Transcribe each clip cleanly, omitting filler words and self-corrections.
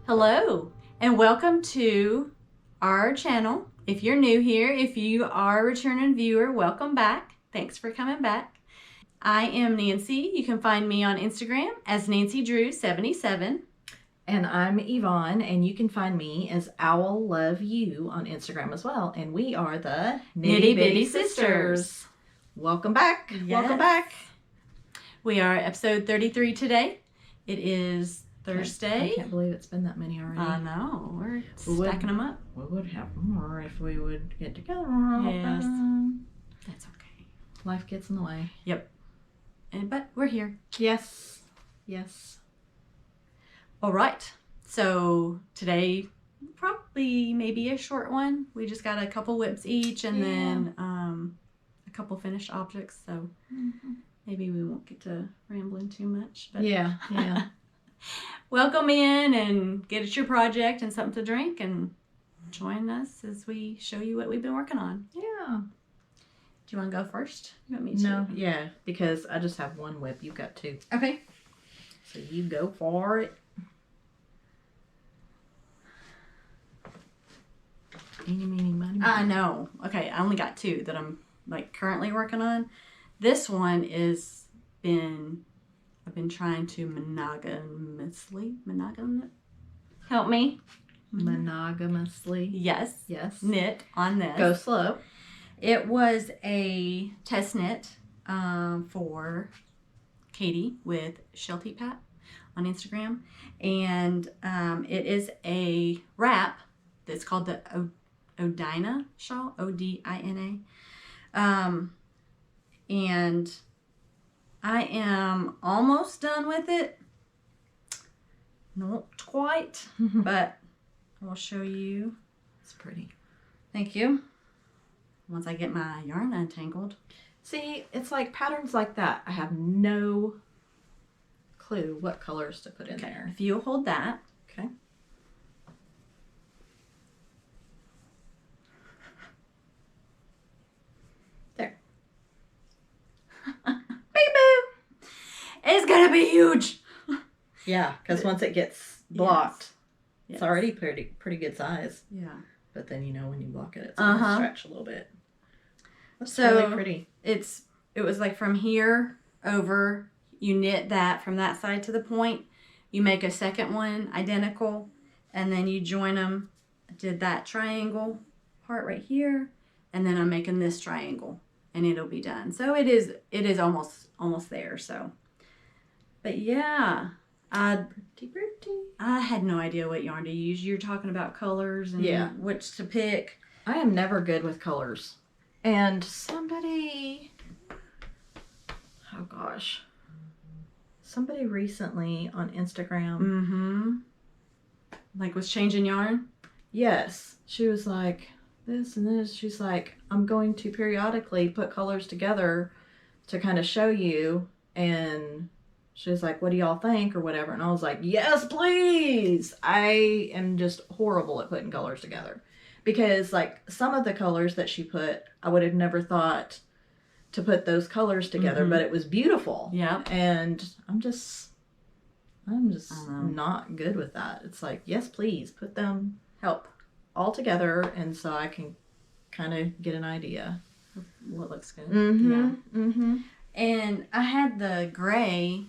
Hello and welcome to our channel. If you're new here, if you are a returning viewer, welcome back. Thanks for coming back. I am Nancy. You can find me on Instagram as NancyDrew77. And I'm Yvonne, and you can find me as Owl Love You on Instagram as well. And we are the Knitty Bitty Sisters. Welcome back. Yes. Welcome back. We are episode 33 today. It is Thursday. I can't believe it's been that many already. I know. We're stacking them up. We would have more if we would get together. Yes. That's okay. Life gets in the way. Yep. But we're here. Yes. Yes. All right. So today, probably maybe a short one. We just got a couple whips each and then a couple finished objects. So maybe we won't get to rambling too much. But Yeah. welcome in and get at your project and something to drink and join us as we show you what we've been working on. Yeah. Do you want to go first? You want me to? No, yeah, because I just have one whip. You've got two. Okay. So you go for it. Eeny, meeny, miny, I know. Okay, I only got two that I'm like currently working on. This one is I've been trying to monogamously help me. Monogamously. Yes. Yes. Knit on this. Go slow. It was a test knit for Katie with sheltipap on Instagram. And it is a wrap that's called the Odina shawl, Odina. And I am almost done with it. Not quite, but I will show you. It's pretty. Thank you. Once I get my yarn untangled. See, it's like patterns like that. I have no clue what colors to put in there. If you hold that. Okay. There. Boo! It's gonna be huge. Yeah, because once it gets blocked, Yes. it's already pretty good size. Yeah. But then when you block it, it's going to stretch a little bit. That's really pretty. It was like from here over, you knit that from that side to the point. You make a second one identical, and then you join them. I did that triangle part right here, and then I'm making this triangle, and it'll be done. So it is almost there. So, but yeah, Pretty. I had no idea what yarn to use. You're talking about colors and which to pick. I am never good with colors. And somebody recently on Instagram. Like was changing yarn? Yes. She was like, this and this. She's like, I'm going to periodically put colors together to kind of show you. And she was like, what do y'all think or whatever? And I was like, yes, please. I am just horrible at putting colors together. Because like some of the colors that she put, I would have never thought to put those colors together, but it was beautiful. Yeah. And I'm just not good with that. It's like, yes, please put them all together. And so I can kind of get an idea. What looks good. Mm-hmm. And I had the gray,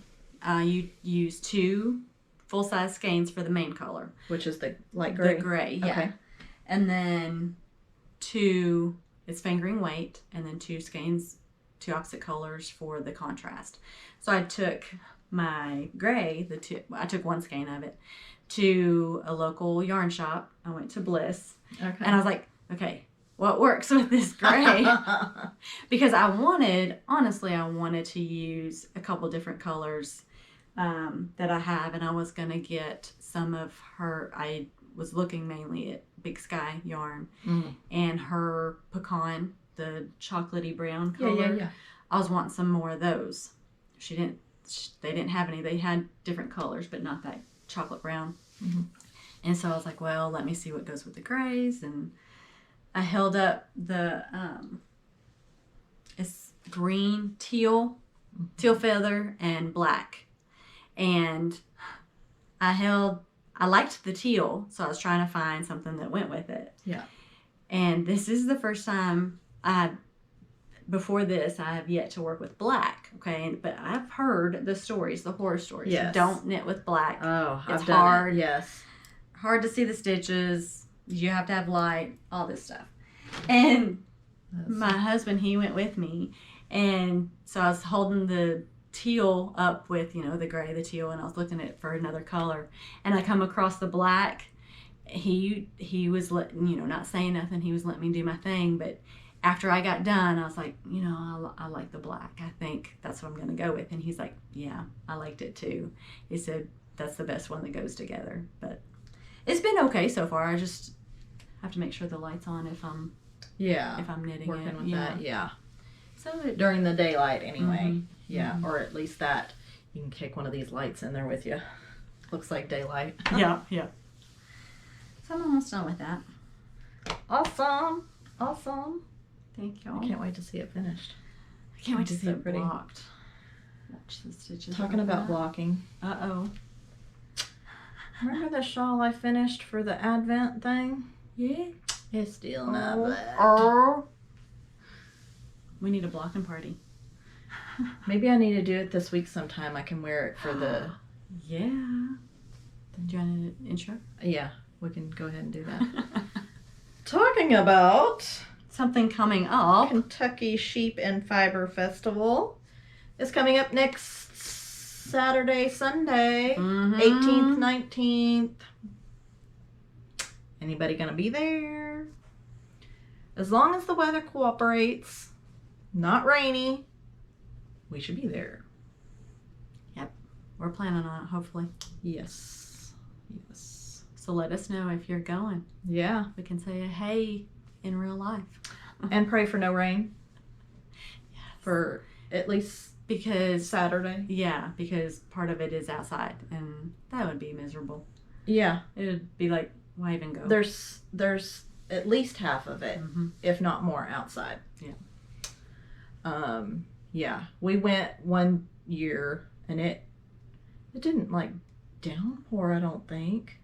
you use 2 full-size skeins for the main color. Which is the light gray? The gray, yeah. Okay. And then 2, it's fingering weight, and then 2 skeins, 2 opposite colors for the contrast. So I took my gray, I took 1 skein of it, to a local yarn shop. I went to Bliss. Okay. And I was like, okay, what works with this gray? Because I wanted to use a couple different colors that I have, and I was going to get some of I was looking mainly at Big Sky yarn and her pecan, the chocolatey brown color. Yeah. I was wanting some more of those. They didn't have any. They had different colors, but not that chocolate brown. And so I was like, well, let me see what goes with the grays. And I held up the it's green, teal feather, and black. And I I liked the teal, so I was trying to find something that went with it. Yeah. And this is the first time before this, I have yet to work with black. Okay, but I've heard the stories, the horror stories. Yes. Don't knit with black. Oh, it's I've done hard. It. Yes. Hard to see the stitches. You have to have light. All this stuff. And my husband, he went with me, and so I was holding the teal up with, you know, the gray, the teal, and I was looking at for another color, and I come across the black. He was letting, you know, not saying nothing. He was letting me do my thing, but after I got done, I was like, you know, I like the black. I think that's what I'm going to go with. And he's like, yeah, I liked it too. He said that's the best one that goes together. But it's been okay so far. I just have to make sure the light's on if I'm knitting working it. with that. Yeah. So during the daylight anyway. Mm-hmm. Yeah, or at least that you can kick one of these lights in there with you. Looks like daylight. Yeah. So I'm almost done with that. Awesome. Thank you. I can't wait to see it finished. I can't wait to It's see so it pretty. blocked. Watch the stitches. Talking about blocking. Uh-oh. Remember the shawl I finished for the Advent thing? Yeah. It's still not black. We need a blocking party. Maybe I need to do it this week sometime. I can wear it for the... Yeah. Do you want an intro? Yeah, we can go ahead and do that. Talking about Something coming up. Kentucky Sheep and Fiber Festival is coming up next Saturday, Sunday, 18th, 19th. Anybody gonna be there? As long as the weather cooperates, not rainy, we should be there. Yep. We're planning on it, hopefully. Yes. So let us know if you're going. Yeah. We can say a hey in real life. And pray for no rain. Yes. For at least because Saturday. Yeah, because part of it is outside, and that would be miserable. Yeah. It would be like, why even go? There's at least half of it, if not more, outside. Yeah. Yeah. We went one year, and it didn't like downpour, I don't think,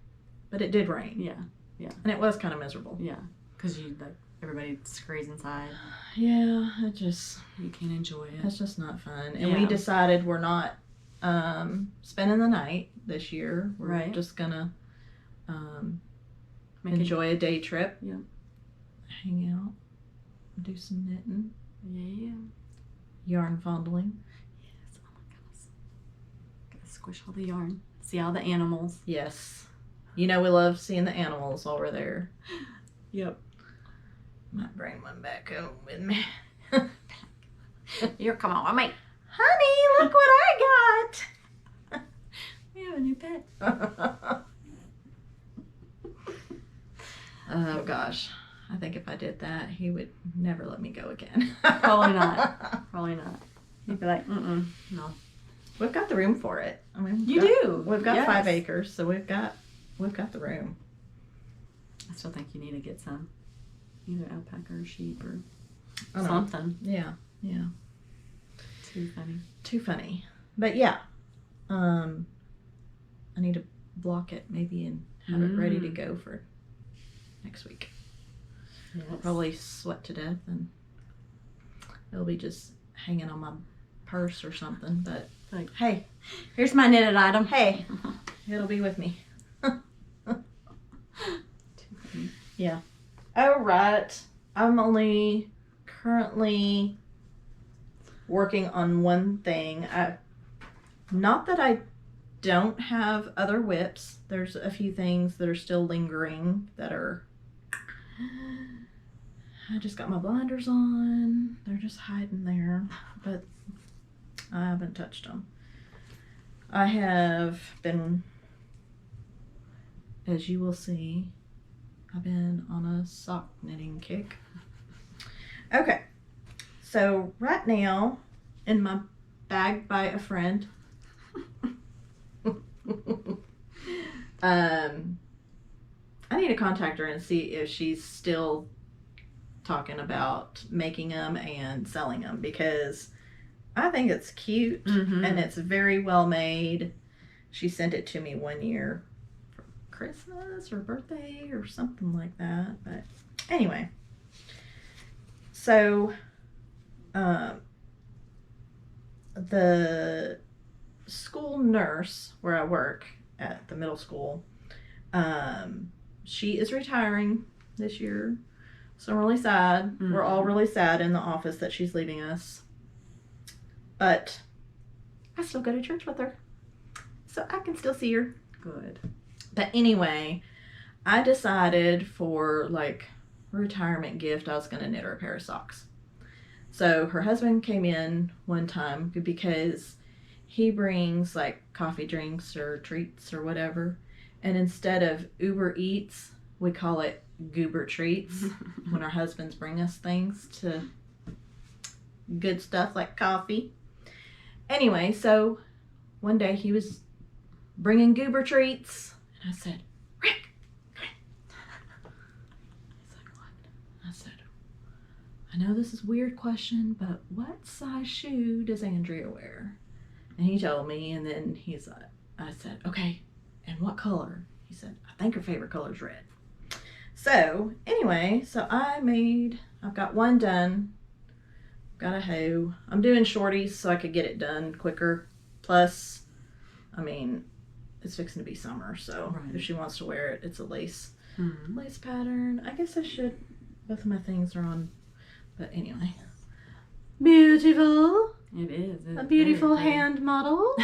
but it did rain. Yeah. And it was kind of miserable. Yeah, because everybody scurries inside. Yeah, you can't enjoy it. It's just not fun. And we decided we're not spending the night this year. We're just gonna enjoy a day trip. Yeah. Hang out, do some knitting. Yeah. Yarn fondling. Yes. Oh my goodness. Gotta squish all the yarn. See all the animals. Yes. You know we love seeing the animals while we're there. Yep. Might bring one back home with me. You're coming with me. Honey, look what I got. We have a new pet. Oh gosh. I think if I did that, he would never let me go again. Probably not. He'd be like, no. We've got the room for it. I mean, We've got 5 acres, so we've got the room. I still think you need to get some, either alpaca or sheep or I know. something. Yeah. Too funny. But yeah, I need to block it maybe and have it ready to go for next week. Yes. I'll probably sweat to death and it'll be just hanging on my purse or something. But like, hey, here's my knitted item. Hey, it'll be with me. Too funny. Yeah. All right. I'm only currently working on one thing. Not that I don't have other whips. There's a few things that are still lingering that are... I just got my blinders on. They're just hiding there, but I haven't touched them. I have been, as you will see, I've been on a sock knitting kick. Okay, so right now in my bag by a friend, I need to contact her and see if she's still talking about making them and selling them, because I think it's cute and it's very well made. She sent it to me one year Christmas or birthday or something like that. But anyway, so the school nurse where I work at the middle school, she is retiring this year. So I'm really sad. Mm-hmm. We're all really sad in the office that she's leaving us. But I still go to church with her. So I can still see her. Good. But anyway, I decided for like a retirement gift, I was going to knit her a pair of socks. So her husband came in one time because he brings like coffee drinks or treats or whatever. And instead of Uber Eats, we call it Goober Treats when our husbands bring us things to good stuff like coffee. Anyway, so one day he was bringing Goober Treats. And I said, Rick. He's like, what? I said, I know this is a weird question, but what size shoe does Andrea wear? And he told me, and then he's like, I said, okay, and what color? He said, I think her favorite color is red. So anyway, I've got one done. Got a hoe. I'm doing shorties so I could get it done quicker. Plus, I mean, it's fixing to be summer, so if she wants to wear it, it's a lace pattern. I guess I should. Both of my things are on, but anyway. Beautiful. It is. A beautiful hand model.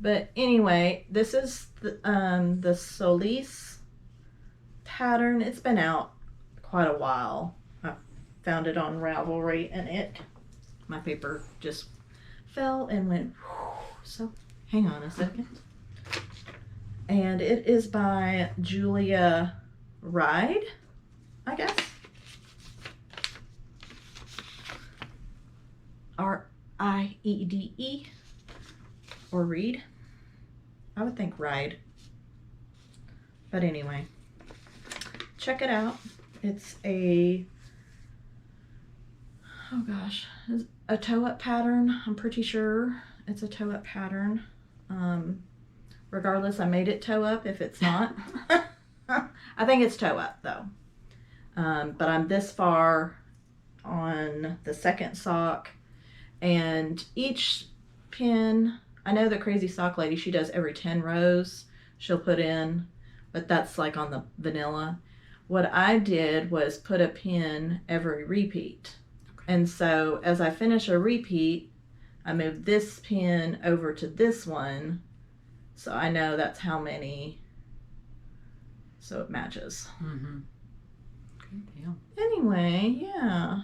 But anyway, this is the Salis pattern. It's been out quite a while. I found it on Ravelry, and my paper just fell and went whew. So hang on a second. And it is by Julia Riede, I guess. Riede or Reed. I would think Riede. But anyway, check it out. It's a toe-up pattern. I'm pretty sure it's a toe-up pattern. Regardless, I made it toe-up if it's not. I think it's toe-up though. But I'm this far on the second sock, and each pin, I know the Crazy Sock Lady, she does every 10 rows she'll put in, but that's like on the vanilla. What I did was put a pin every repeat. Okay. And so as I finish a repeat, I move this pin over to this one, so I know that's how many, so it matches. Mm-hmm. Good deal. Anyway, yeah.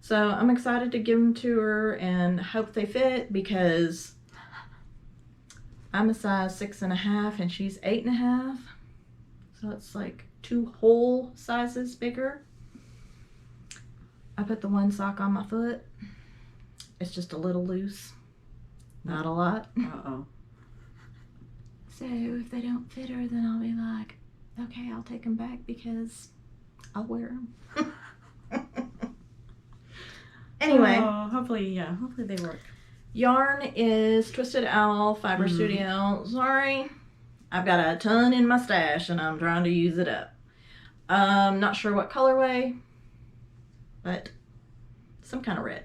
So I'm excited to give them to her and hope they fit, because I'm a size 6.5 and she's 8.5. So it's like 2 whole sizes bigger. I put the one sock on my foot. It's just a little loose. Not a lot. Uh-oh. So if they don't fit her, then I'll be like, okay, I'll take them back because I'll wear them. Anyway. Hopefully they work. Yarn is Twisted Owl Fiber Studio. Sorry, I've got a ton in my stash and I'm trying to use it up. Not sure what colorway, but some kind of red.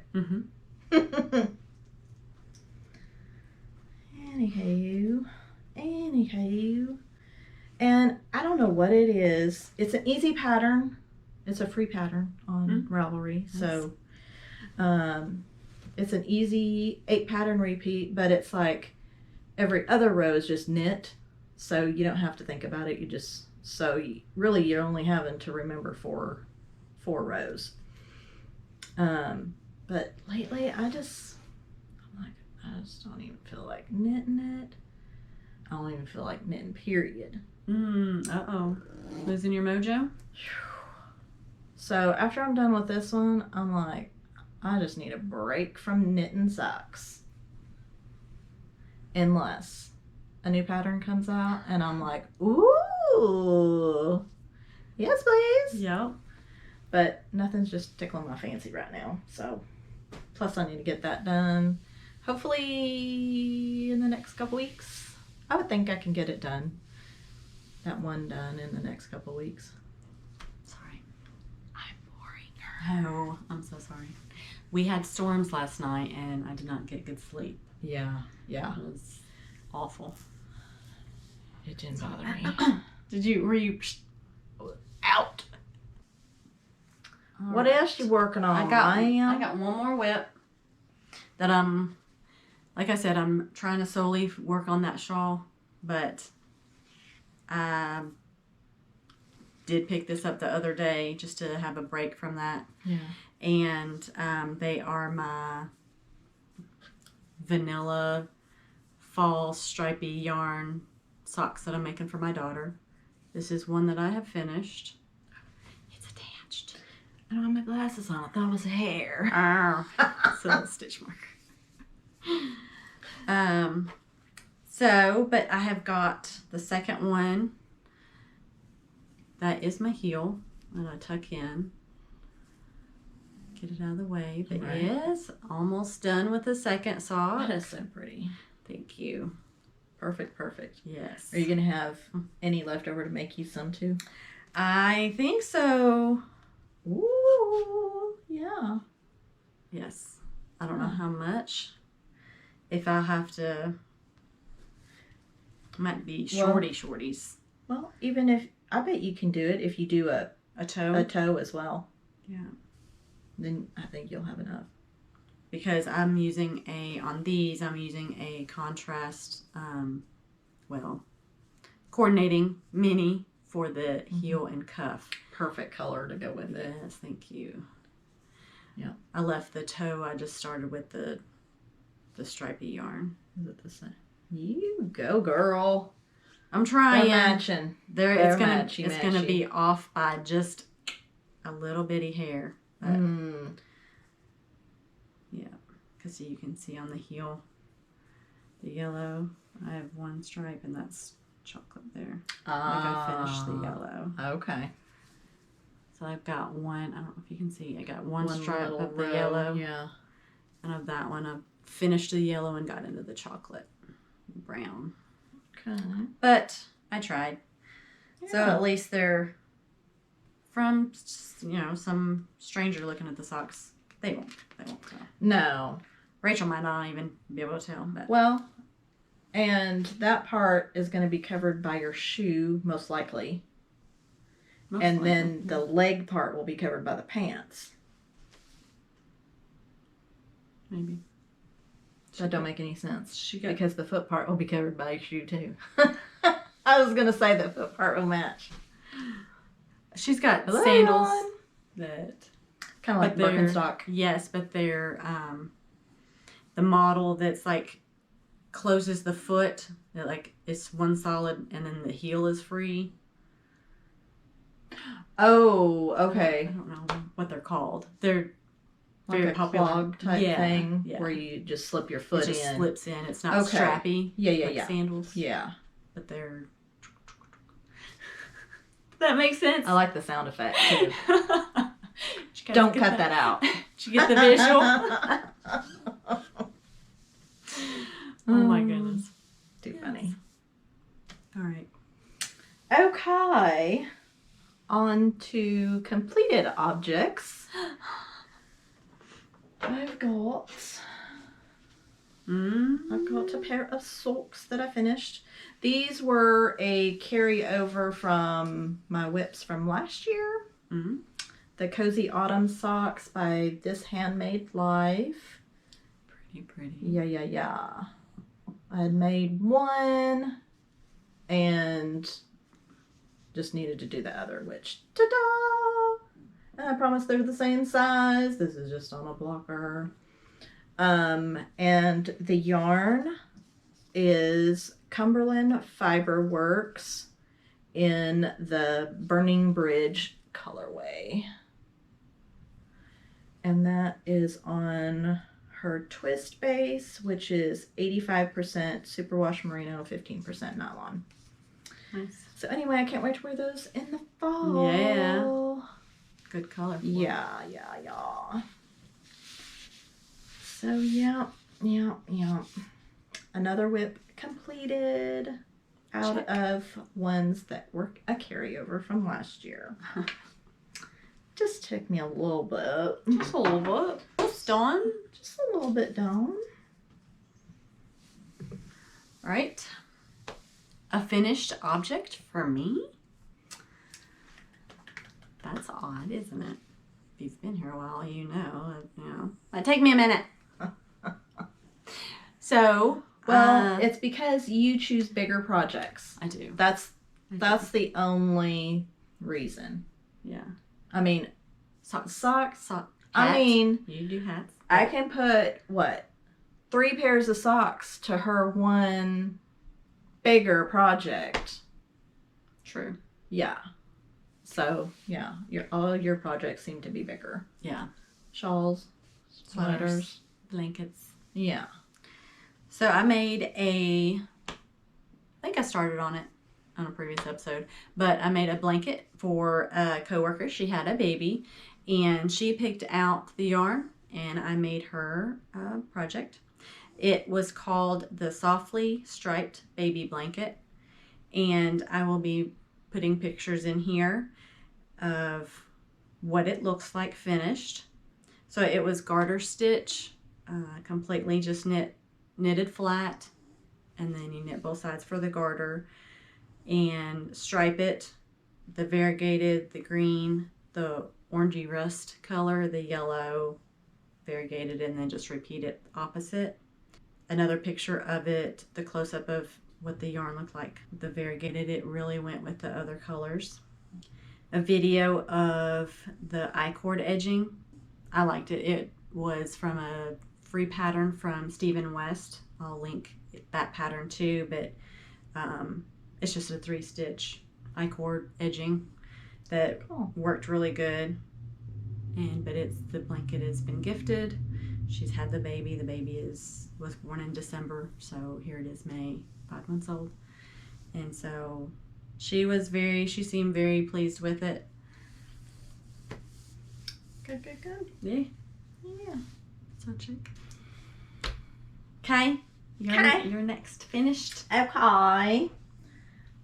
Anywho, and I don't know what it is. It's an easy pattern. It's a free pattern on Ravelry, so it's an easy 8 pattern repeat, but it's like every other row is just knit, so you don't have to think about it. You just sew. Really, you're only having to remember four rows. But lately I just don't even feel like knitting it. I don't even feel like knitting, period. Uh-oh. Losing your mojo? So after I'm done with this one, I'm like, I just need a break from knitting socks. Unless a new pattern comes out and I'm like, ooh, yes please. Yep. But nothing's just tickling my fancy right now. So, plus I need to get that done. Hopefully in the next couple weeks. I would think I can get it done. That one done in the next couple weeks. Sorry. I'm boring her. No, I'm so sorry. We had storms last night and I did not get good sleep. Yeah. It was awful. It didn't bother me. Were you out? What else you working on? I got one more whip that like I said, I'm trying to solely work on that shawl, but I did pick this up the other day just to have a break from that. Yeah. And they are my vanilla fall stripy yarn socks that I'm making for my daughter. This is one that I have finished. It's attached. I don't have my glasses on. I thought it was hair. It's a stitch marker. But I have got the second one. That is my heel that I tuck in. Get it out of the way. But Right. yes, almost done with the second sock. That is so pretty. Thank you. Perfect. Yes. Are you going to have any left over to make you some too? I think so. Ooh, yeah. Yes. I don't know how much. If I have to, might be shorties. Well, even if, I bet you can do it if you do a toe as well. Yeah. Then I think you'll have enough. Because I'm using on these, I'm using a contrast, coordinating mini for the heel and cuff. Perfect color to go with it. Yes, thank you. Yeah. I left the toe, I just started with the stripy yarn. Is it the same? You go, girl. I'm trying. They're matching. It's gonna be off by just a little bitty hair. But yeah, because you can see on the heel, the yellow. I have one stripe, and that's chocolate there. I finished the yellow. Okay. So I've got one. I don't know if you can see. I got one stripe little of the row, yellow. Yeah. And of that one, I finished the yellow and got into the chocolate brown. Okay. But I tried. Yeah. So at least they're from, some stranger looking at the socks. They won't tell. No. Rachel might not even be able to tell. But Well, and that part is going to be covered by your shoe, most likely. Then the leg part will be covered by the pants. Maybe. That don't make any sense. got- Because the foot part will be covered by your shoe too. I was going to say the foot part will match. She's got Hello, sandals Yvonne. that... Kind of like they're- Birkenstock. Yes, but they're the model that's like closes the foot. That like it's one solid and then the heel is free. Oh, I okay. don't know what they're called. They're Like very a popular. clog type Yeah, thing yeah. where you just slip your It foot just in. slips in. It's not Okay. strappy. Yeah, like sandals. Yeah. But they're. That makes sense. I like the sound effect too. Did you guys Don't get cut that out. Did you get the visual? Oh my goodness. Too funny. All right. Okay. On to completed objects. I've got a pair of socks that I finished. These were a carryover from my whips from last year. Mm-hmm. The Cozy Autumn socks by This Handmade Life. Pretty. Yeah. I had made one and just needed to do the other, which, ta-da! And I promise they're the same size. This is just on a blocker. And the yarn is Cumberland Fiber Works in the Burning Bridge colorway. And that is on her twist base, which is 85% superwash merino, 15% nylon. Nice. So anyway, I can't wait to wear those in the fall. Yeah. Good color. Yeah. So yeah. Another whip completed out Check. of ones that were a carryover from last year. Just took me a little bit. Just a little bit. Just done. Just a little bit done. All right. A finished object for me? That's odd, isn't it? If you've been here a while, you know. Might take me a minute. So, Well, it's because you choose bigger projects. I do. That's the only reason. Yeah. I mean, Socks. socks. Hat. I mean, You do hats. I can put, 3 pairs of socks to her one bigger project. True. Yeah. So, yeah, all your projects seem to be bigger. Yeah. Shawls, sweaters. Blankets. Yeah. So I made I think I started on it on a previous episode, but I made a blanket for a coworker. She had a baby and she picked out the yarn and I made her a project. It was called the Softly Striped Baby Blanket, and I will be putting pictures in here of what it looks like finished. So it was garter stitch, completely just knitted flat, and then you knit both sides for the garter and stripe it, the variegated, the green, the orangey rust color, the yellow, variegated, and then just repeat it opposite. Another picture of it, the close-up of what the yarn looked like. The variegated, it really went with the other colors. A video of the I-cord edging. I liked it. It was from a free pattern from Stephen West. I'll link that pattern too, but it's just a 3-stitch I-cord edging that worked really good. But the blanket has been gifted. She's had the baby. The baby was born in December, so here it is, May, 5 months old. And so she seemed very pleased with it. Good. Yeah. Yeah. So check. Okay. You're next. Finished. Okay.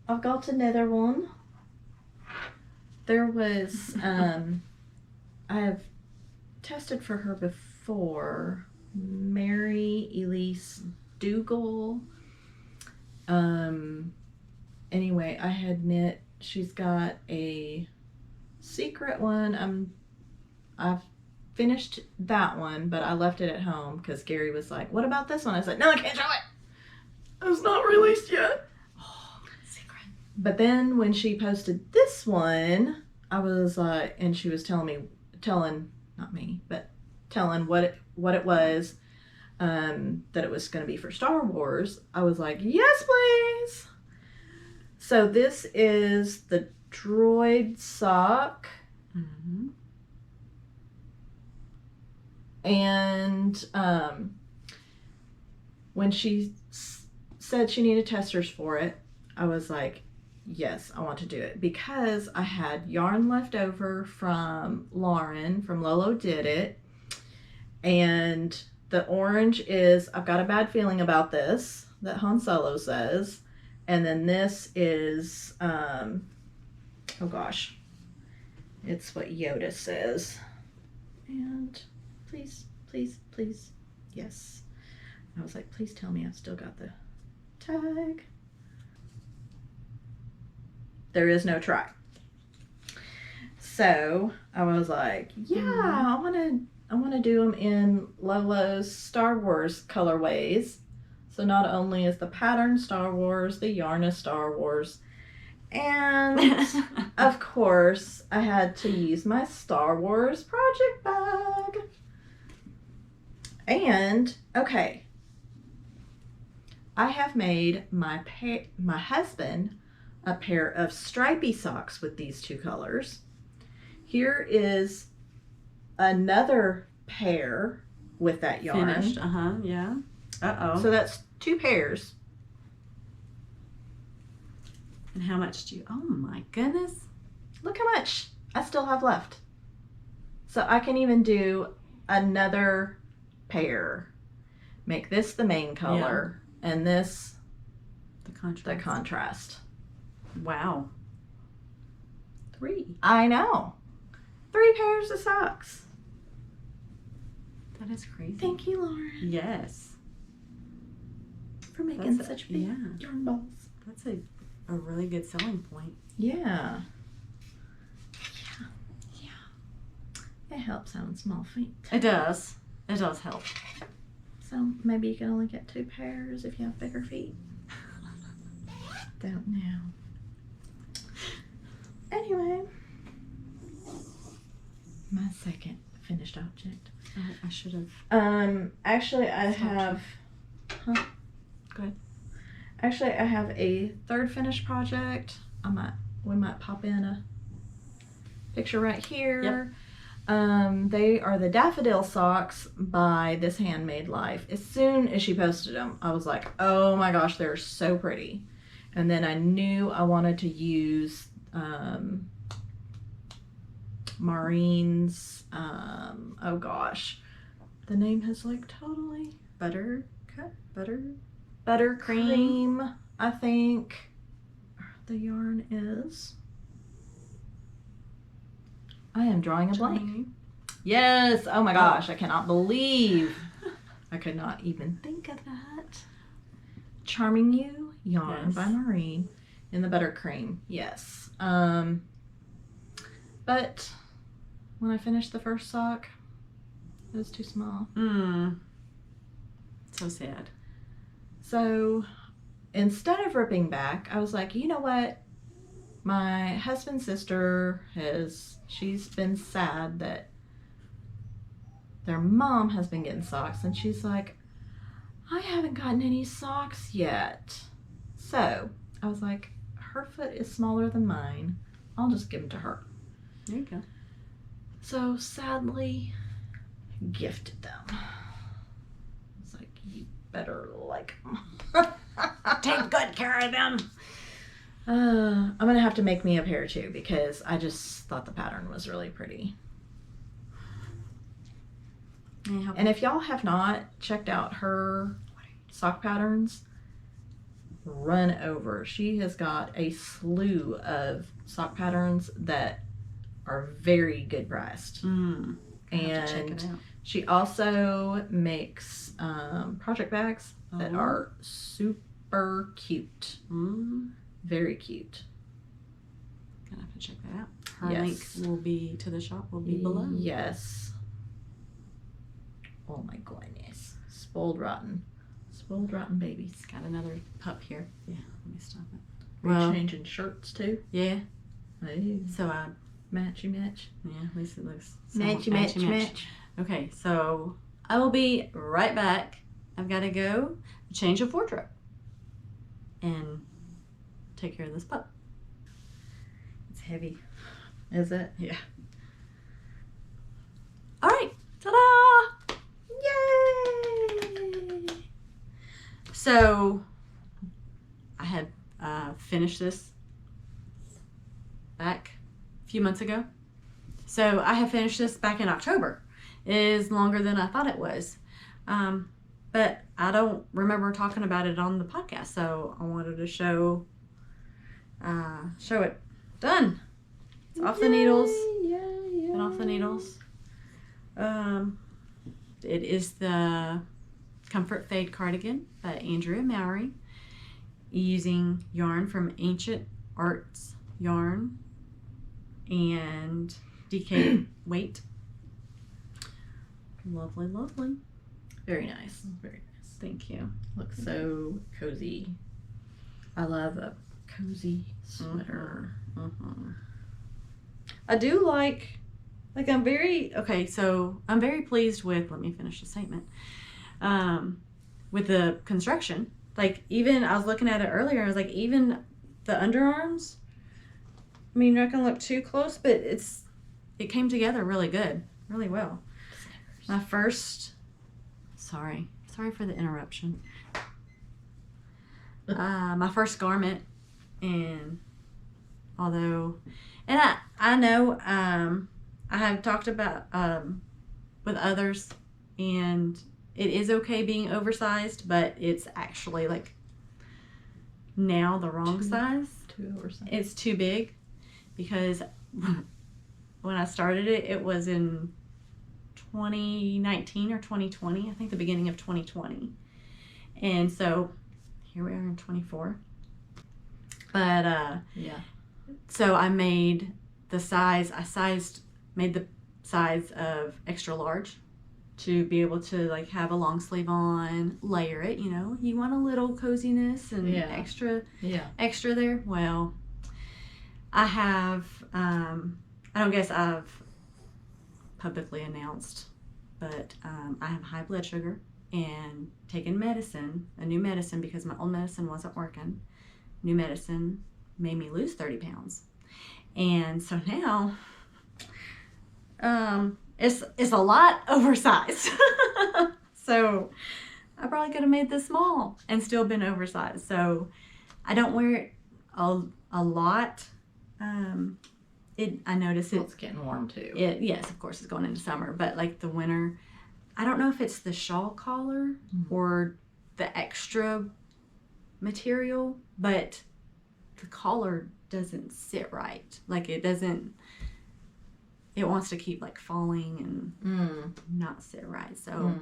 I've got another one. There was, I have tested for her before, Marie-Elyse Dugal. Anyway, I had knit, she's got a secret one. I've finished that one, but I left it at home because Gary was like, what about this one? I said, no, I can't show it. It's not released yet. Oh, secret. But then when she posted this one, I was like, and she was telling what it was, that it was going to be for Star Wars. I was like, yes, please. So this is the Droid sock. Mm-hmm. And when she said she needed testers for it, I was like, yes, I want to do it, because I had yarn left over from Lauren from Lolodidit, and the orange is, I've got a bad feeling about this, that Han Solo says, and then this is, oh gosh, it's what Yoda says, and please, yes. I was like, please tell me I've still got the tag. There is no try. So I was like, yeah, I want to do them in Lolo's Star Wars colorways. So not only is the pattern Star Wars, the yarn is Star Wars, and of course I had to use my Star Wars project bag. And okay, I have made my husband a pair of stripy socks with these 2 colors. Here is another pair with that yarn. Finished. Yeah. So that's 2 pairs. And how much do you? Oh my goodness! Look how much I still have left. So I can even do another pair. Make this the main color, and this contrast. Wow. 3. I know. 3 pairs of socks. That is crazy. Thank you, Lauren, Yes. for making such big yarn balls. That's a really good selling point. Yeah. It helps having small feet. It does. It does help. So maybe you can only get 2 pairs if you have bigger feet. Don't know. Anyway, my second finished object. Oh, I should have. Actually, I have. Go ahead. Actually, I have a third finished project. We might pop in a picture right here. Yep. They are the daffodil socks by This Handmade Life. As soon as she posted them, I was like, oh my gosh, they're so pretty. And then I knew I wanted to use Maureen's, oh gosh, the name has like totally... Buttercream, I think the yarn is. I am drawing a blank. Yes, oh my gosh, I cannot believe I could not even think of that. Charming You yarn by Maureen in the buttercream. Yes. But when I finished the first sock, it was too small. So sad. So instead of ripping back, I was like, you know what? My husband's sister she's been sad that their mom has been getting socks, and she's like, I haven't gotten any socks yet. So I was like, her foot is smaller than mine. I'll just give them to her. There you go. So sadly, gifted them. It's like, you better like them. Take good care of them. I'm gonna have to make me a pair too, because I just thought the pattern was really pretty. Yeah. And if y'all have not checked out her sock patterns, run over. She has got a slew of sock patterns that are very good priced. And check it out. She also makes project bags that are super cute. Very cute. Gonna have to check that out. Her link will be to the shop will be below. Yes. Oh my goodness. Spoiled rotten babies. Got another pup here. Yeah, let me stop it. We're changing shirts too. Yeah. Hey. So matchy match. Yeah, at least it looks Match. Okay, so I will be right back. I've got to go change a wardrobe and take care of this pup. It's heavy. Is it? Yeah. All right. Ta-da! Yay! So I had finished this back a few months ago. So I have finished this back in October. It is longer than I thought it was. But I don't remember talking about it on the podcast, so I wanted to show it. Done. It's off the needles. Been off the needles. It is the Comfort Fade Cardigan by Andrea Mowry, using yarn from Ancient Arts Yarn and DK Weight. Lovely, lovely. Very nice. Very nice. Thank you. Looks so cozy. I love a cozy sweater. I do like I'm very pleased with, let me finish the statement, with the construction. Like, even I was looking at it earlier, I was like, even the underarms, I mean, you're not gonna look too close, but it came together really good, really well. My first, sorry for the interruption. My first garment, and I know I have talked about with others, and it is okay being oversized, but it's actually like now the wrong size. 2 or something. It's too big because when I started it, it was in 2019 or 2020. I think the beginning of 2020. And so here we are in 24. But Yeah. so I made the size, made the size of extra large to be able to like have a long sleeve on, layer it, you know. You want a little coziness and extra there. Well, I have, I don't guess I've publicly announced, but I have high blood sugar and taken medicine, a new medicine, because my old medicine wasn't working. New medicine made me lose 30 pounds. And so now, it's a lot oversized. So I probably could have made this small and still been oversized. So I don't wear it a lot. I notice It's getting warm too. Yes, of course, it's going into summer, but like the winter, I don't know if it's the shawl collar or the extra material, but the collar doesn't sit right. Like it wants to keep like falling and not sit right. So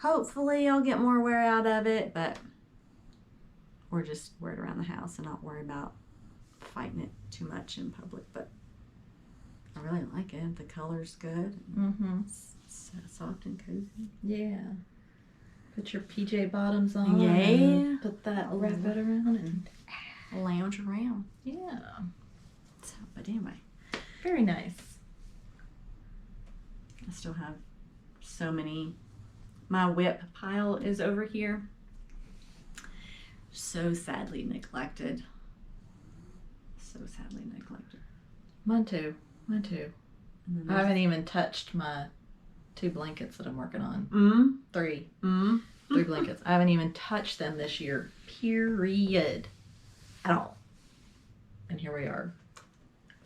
hopefully I'll get more wear out of it, or just wear it around the house and not worry about fighting it too much in public. But I really like it. The color's good. It's soft and cozy. Yeah. Put your PJ bottoms on. Yeah. Put that rabbit around and lounge around. Yeah. So, but anyway, very nice. I still have so many. My whip pile is over here. So sadly neglected. So sadly neglected. Mine too. I haven't even touched my 2 blankets that I'm working on. 3 blankets. I haven't even touched them this year. Period. At all. And here we are.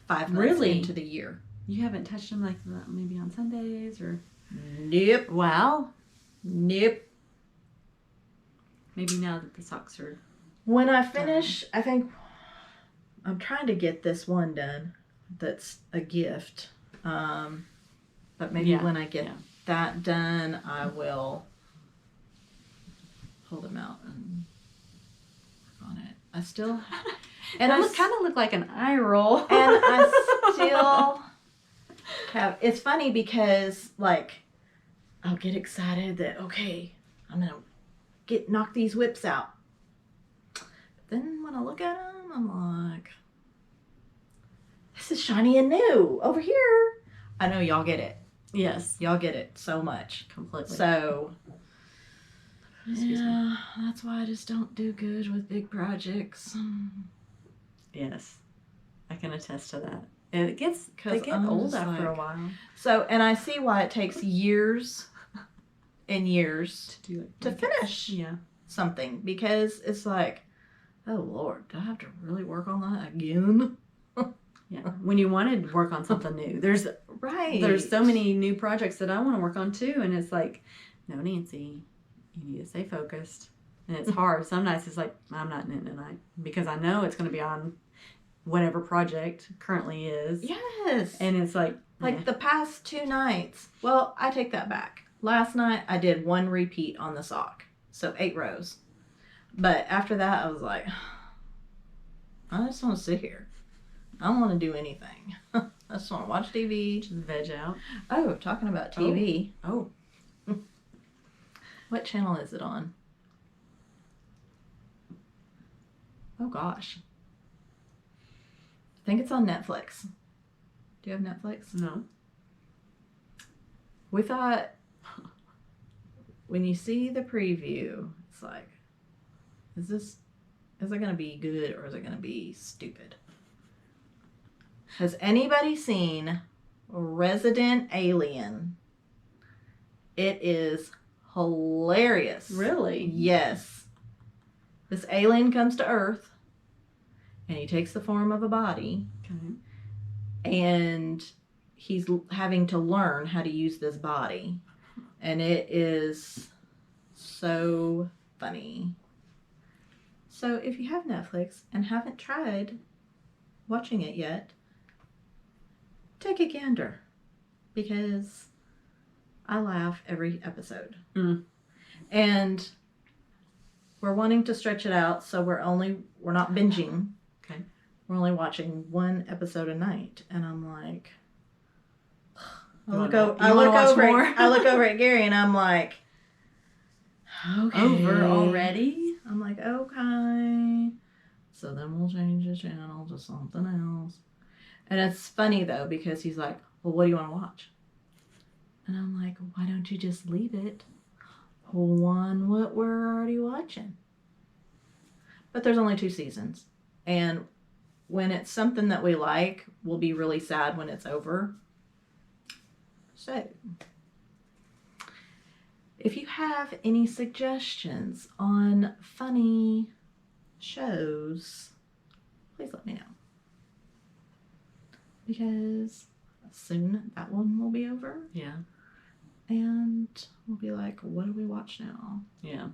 5 months into the year. You haven't touched them like maybe on Sundays or? Nope. Wow. Nope. Maybe now that the socks are. When I finish, I think I'm trying to get this one done. That's a gift. But maybe when I get that done, I will hold them out and work on it. I still, and I kind of look like an eye roll. And I still have. It's funny because like I'll get excited that okay, I'm gonna knock these whips out. But then when I look at them, I'm like, this is shiny and new over here. I know y'all get it. Yes. Y'all get it so much. Completely. So, yeah, that's why I just don't do good with big projects. Yes. I can attest to that. They get old after a while. So, and I see why it takes years and years to finish something. Because it's like, oh, Lord, do I have to really work on that again? Yeah, when you want to work on something new, there's so many new projects that I want to work on too, and it's like, no, Nancy, you need to stay focused, and it's hard. Some nights it's like I'm not knitting tonight because I know it's going to be on whatever project currently is. Yes, and it's like the past 2 nights. Well, I take that back. Last night I did 1 repeat on the sock, so 8 rows. But after that, I was like, I just want to sit here. I don't want to do anything. I just want to watch TV. Just veg out. Oh, talking about TV. Oh. What channel is it on? Oh, gosh. I think it's on Netflix. Do you have Netflix? No. We thought, when you see the preview, it's like, is it going to be good or is it going to be stupid? Has anybody seen Resident Alien? It is hilarious. Really? Yes. This alien comes to Earth and he takes the form of a body. Okay. And he's having to learn how to use this body. And it is so funny. So if you have Netflix and haven't tried watching it yet, take a gander, because I laugh every episode. And we're wanting to stretch it out, so we're not binging. Okay. We're only watching one episode a night, and I'm like, I look over at Gary, and I'm like, okay. Over already? I'm like, okay. So then we'll change the channel to something else. And it's funny though, because he's like, well, what do you want to watch? And I'm like, why don't you just leave it on what we're already watching? But there's only 2 seasons. And when it's something that we like, we'll be really sad when it's over. So, if you have any suggestions on funny shows, please let me know. Because soon that one will be over. Yeah. And we'll be like, what do we watch now? Yeah.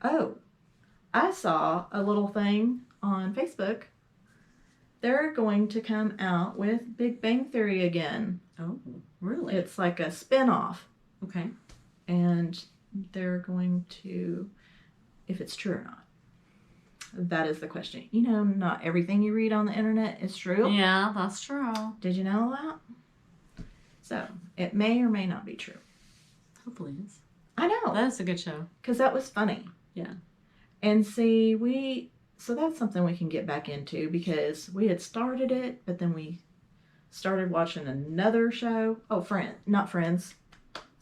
Oh, I saw a little thing on Facebook. They're going to come out with Big Bang Theory again. Oh, really? It's like a spin-off. Okay. And they're going to, if it's true or not. That is the question. You know, not everything you read on the internet is true. Yeah, that's true. Did you know that? So, it may or may not be true. Hopefully it is. I know. That's a good show. Because that was funny. Yeah. And see, so that's something we can get back into, because we had started it, but then we started watching another show. Oh, not Friends.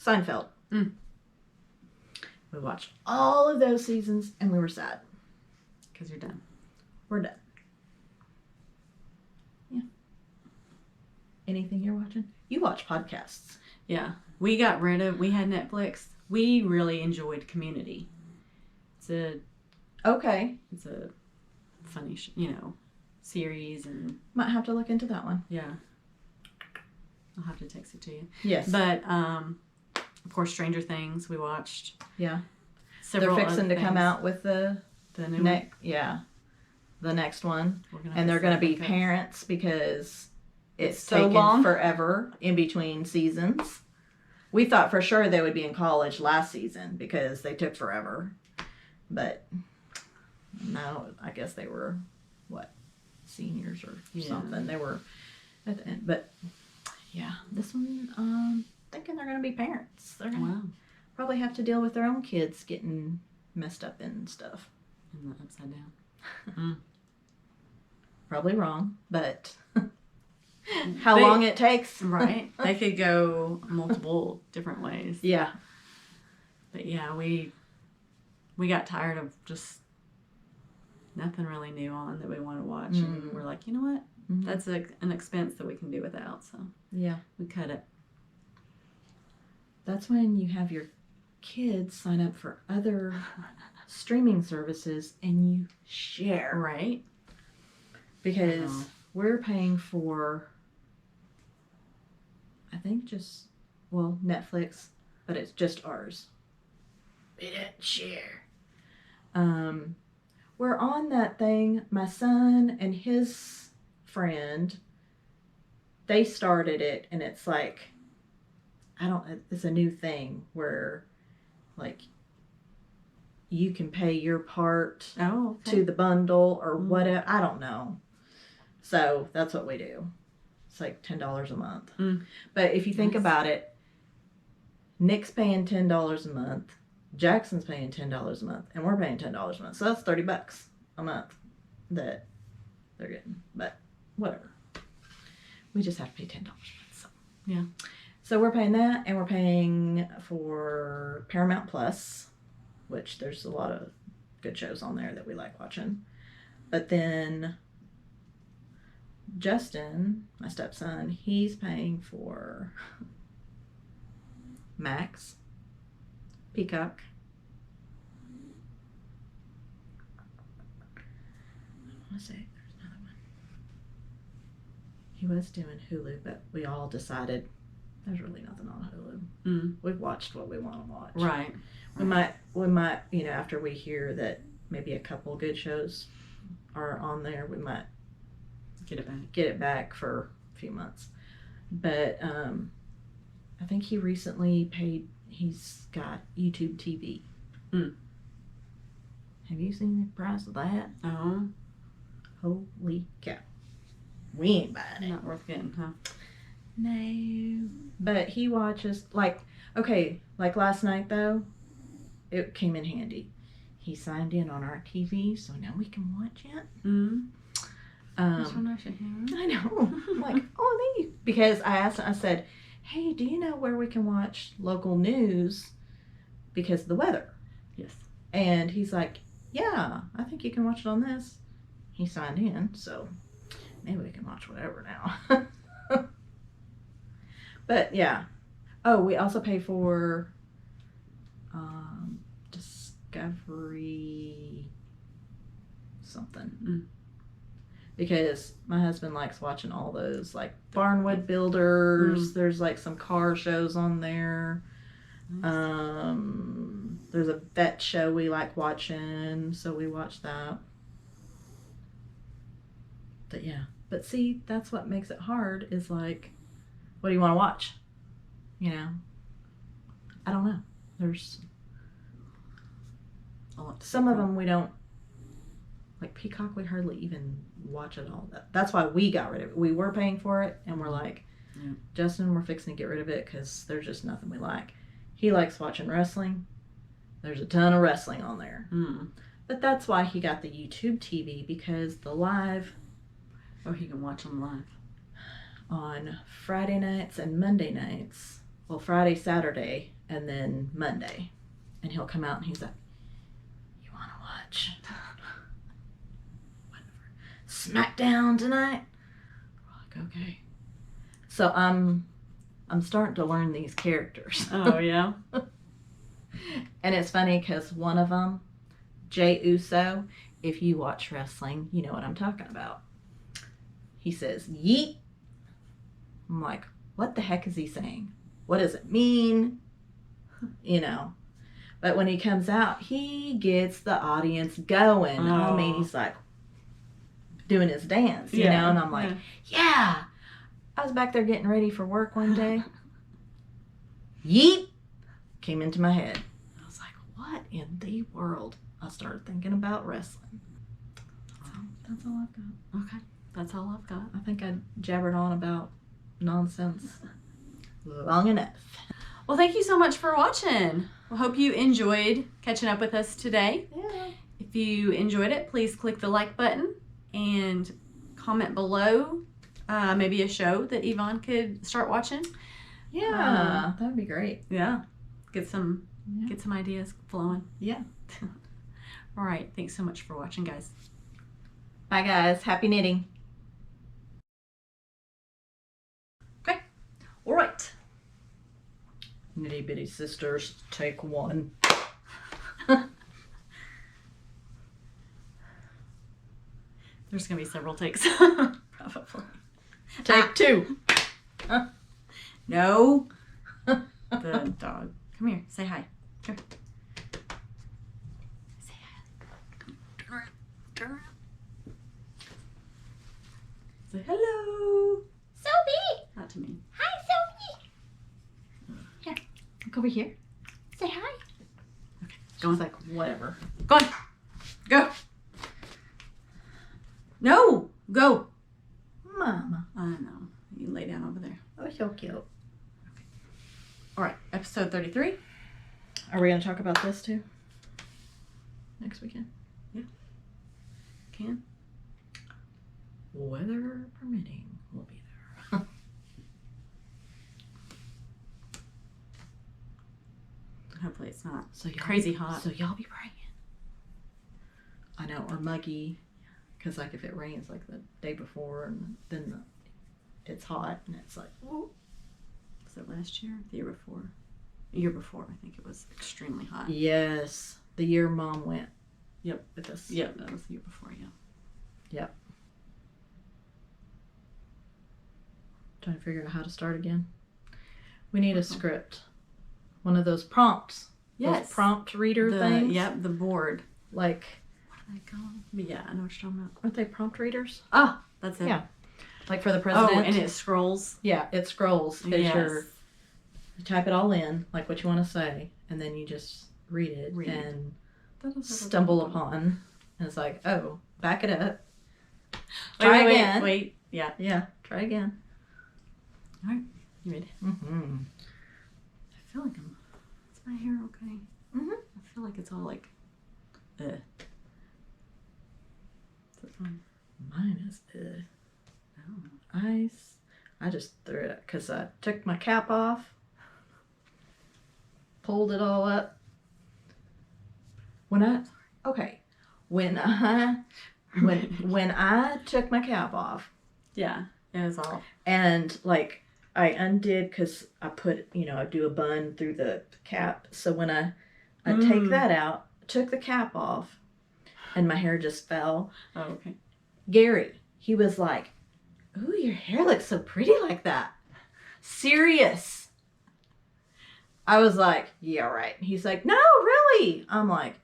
Seinfeld. We watched all of those seasons and we were sad. Because you're done. We're done. Yeah. Anything you're watching? You watch podcasts. Yeah. We had Netflix. We really enjoyed Community. It's a funny, series, and might have to look into that one. Yeah. I'll have to text it to you. Yes. But, of course, Stranger Things we watched. Yeah. Several They're fixing to come out with the new one. Yeah. The next one. And they're going to be parents, because it's so taken long. Forever in between seasons. We thought for sure they would be in college last season because they took forever. But no, I guess they were, seniors or something. They were at the end. But yeah, this one, thinking they're going to be parents. They're going to probably have to deal with their own kids getting messed up and stuff. And the upside down. Probably wrong, but how long it takes. Right. They could go multiple different ways. Yeah. But yeah, we got tired of just nothing really new on that we want to watch. And we're like, you know what? That's an expense that we can do without. So yeah, we cut it. That's when you have your kids sign up for other streaming services and you share. Right. Because we're paying for, I think Netflix, but it's just ours. We didn't share. We're on that thing. My son and his friend, they started it, and it's like, it's a new thing where, you can pay your part to the bundle or whatever. I don't know. So that's what we do. It's like $10 a month. But if you think about it, Nick's paying $10 a month, Jackson's paying $10 a month, and we're paying $10 a month. So that's $30 a month that they're getting. But whatever. We just have to pay $10 a month. So. Yeah. So we're paying that, and we're paying for Paramount Plus, which there's a lot of good shows on there that we like watching. But then Justin, my stepson, he's paying for Max, Peacock, I want to say there's another one. He was doing Hulu, but we all decided there's really nothing on Hulu. We've watched what we want to watch. Right. We might, after we hear that maybe a couple good shows are on there, we might Get it back for a few months. But I think he recently he's got YouTube TV. Mm. Have you seen the price of that? Oh. Holy cow. We ain't buying it. Not worth getting, huh? No. But he watches, like last night though, it came in handy. He signed in on our TV, so now we can watch it. Mm-hmm. That's so nice of him. I know. I'm like, oh, thank you. Because I asked him, I said, hey, do you know where we can watch local news because of the weather? Yes. And he's like, yeah, I think you can watch it on this. He signed in, so maybe we can watch whatever now. But yeah. Oh, we also pay for Discovery something. Mm. Because my husband likes watching all those, like Barnwood Builders. Mm. There's like some car shows on there. Nice. There's a vet show we like watching, so we watch that. But yeah. But see, that's what makes it hard, is like, what do you want to watch? You know? I don't know. There's some of them we don't, like Peacock, we hardly even watch it all. That's why we got rid of it. We were paying for it, and we're like, yeah. Justin, we're fixing to get rid of it because there's just nothing we like. He likes watching wrestling. There's a ton of wrestling on there. Mm. But that's why he got the YouTube TV, because the live... Oh, he can watch them live. On Friday nights and Monday nights. Well, Friday, Saturday, and then Monday. And he'll come out and he's like, you want to watch SmackDown tonight? We're like, okay. So I'm starting to learn these characters. Oh, yeah? And it's funny because one of them, Jey Uso, if you watch wrestling, you know what I'm talking about. He says, yeet. I'm like, what the heck is he saying? What does it mean? You know. But when he comes out, he gets the audience going. Oh. I mean, he's like doing his dance, you know? And I'm like, yeah. I was back there getting ready for work one day. Yeet came into my head. I was like, what in the world? I started thinking about wrestling. That's all I've got. Okay. That's all I've got. I think I jabbered on about nonsense long enough. Well, thank you so much for watching. I hope you enjoyed catching up with us today. Yeah. If you enjoyed it, please click the like button and comment below maybe a show that Yvonne could start watching. Yeah, that would be great. Yeah. Get some ideas flowing. Yeah. All right. Thanks so much for watching, guys. Bye, guys. Happy knitting. Okay. All right. Nitty Bitty Sisters, take one. There's going to be several takes. Probably. Take two. No. The dog. Come here. Say hi. Come here. Say hi. Come here. Turn around. Turn around. Say hello. Sophie! Not to me. Hi, Sophie! Here, look over here. Say hi. Okay. Go on. Like, whatever. Go on. Go. No. Go. Mama. I know. You can lay down over there. Oh, so cute. All right. Episode 33. Are we going to talk about this too? Next weekend? Can. Weather permitting, we'll be there. Hopefully it's not So crazy hot. So y'all be praying. I know, or muggy, because like if it rains like the day before and then it's hot and it's like, whoa. Was it last year? The year before? The year before, I think it was extremely hot. Yes, the year Mom went. Yep. With us. Yep, that was the year before, yeah. Yep. Trying to figure out how to start again. We need a script. One of those prompts. Yes. Those prompt reader things. Yep, the board. Like, they called? Yeah, I know what you're talking about. Aren't they prompt readers? Oh, that's it. Yeah. Like for the president. Oh, and it scrolls. Yeah, it scrolls. As Yes. you type it all in, like what you want to say, and then you just read it Read. and stumble upon. And it's like, oh, back it up. Try again. Wait. Yeah. Yeah, try again. All right. You ready? Mm-hmm. I feel like is my hair okay? Mm-hmm. I feel like it's all like, Is it fine? Mine is Oh. I just threw it because I took my cap off, pulled it all up. When I took my cap off, Yeah. It was all. and like I undid because I put I do a bun through the cap, so when I take that out, took the cap off, and my hair just fell. Oh, okay. Gary, he was like, "Ooh, your hair looks so pretty like that." Serious. I was like, "Yeah, right." He's like, "No, really." I'm like,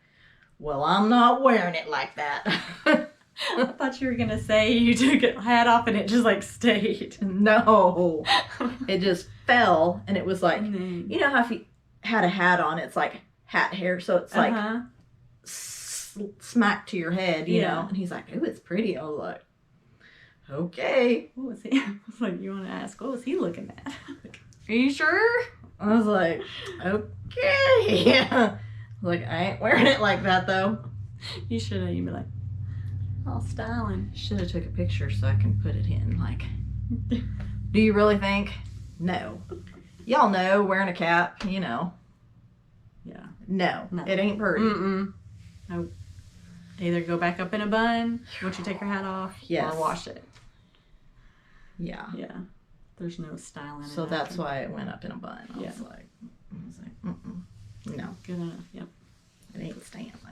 "Well, I'm not wearing it like that." I thought you were gonna say you took a hat off and it just like stayed. No, it just fell, and it was like, And then- you know how if you had a hat on, it's like hat hair, so it's like Uh-huh. smack to your head, you know. And he's like, "Ooh, it's pretty." I was like, "Okay." What was he? I was like, you want to ask, what was he looking at? Like, are you sure? I was like, "Okay." Like, I ain't wearing it like that though. You should have. You'd be like, all styling. Should have took a picture so I can put it in. Like, do you really think? No. Y'all know wearing a cap, Yeah. No, No. it ain't pretty. Mm-mm. Nope. Either go back up in a bun once you take your hat off, Yes. or wash it. Yeah. Yeah. There's no styling. So that's why it went up in a bun. I Yeah. was like, mm-mm. No, Good enough. Yep. it ain't stamped.